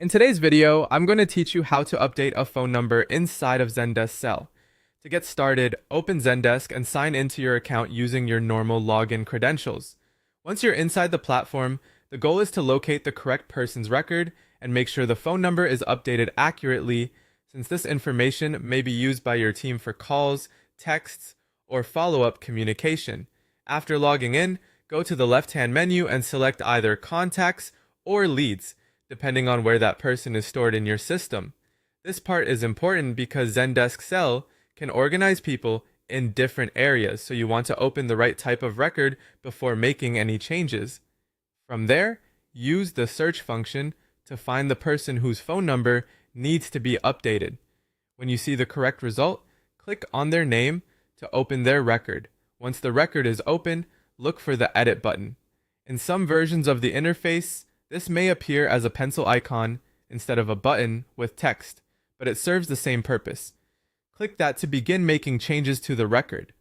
In today's video, I'm going to teach you how to update a phone number inside of Zendesk Sell. To get started, open Zendesk and sign into your account using your normal login credentials. Once you're inside the platform, the goal is to locate the correct person's record and make sure the phone number is updated accurately, since this information may be used by your team for calls, texts, or follow-up communication. After logging in, go to the left-hand menu and select either Contacts or Leads, depending on where that person is stored in your system. This part is important because Zendesk Sell can organize people in different areas, so you want to open the right type of record before making any changes. From there, use the search function to find the person whose phone number needs to be updated. When you see the correct result, click on their name to open their record. Once the record is open, look for the Edit button. In some versions of the interface, this may appear as a pencil icon instead of a button with text, but it serves the same purpose. Click that to begin making changes to the record.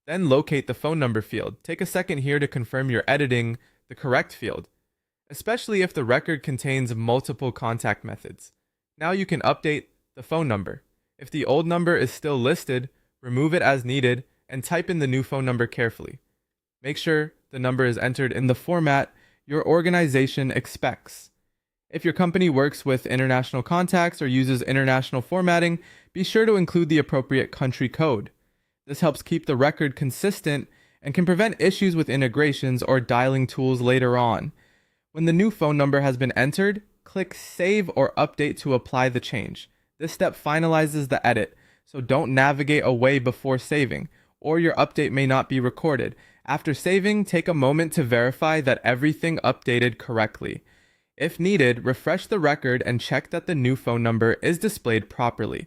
Then locate the phone number field. Take a second here to confirm you're editing the correct field, especially if the record contains multiple contact methods. Now you can update the phone number. If the old number is still listed, remove it as needed and type in the new phone number carefully. Make sure the number is entered in the format your organization expects. If your company works with international contacts or uses international formatting, be sure to include the appropriate country code. This helps keep the record consistent and can prevent issues with integrations or dialing tools later on. When the new phone number has been entered, click Save or Update to apply the change. This step finalizes the edit, so don't navigate away before saving, or your update may not be recorded. After saving, take a moment to verify that everything updated correctly. If needed, refresh the record and check that the new phone number is displayed properly.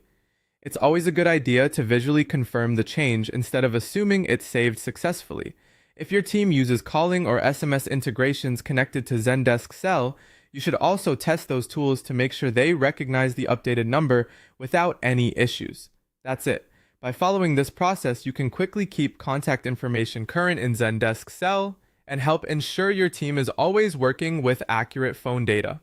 It's always a good idea to visually confirm the change instead of assuming it's saved successfully. If your team uses calling or SMS integrations connected to Zendesk Sell, you should also test those tools to make sure they recognize the updated number without any issues. That's it. By following this process, you can quickly keep contact information current in Zendesk Sell and help ensure your team is always working with accurate phone data.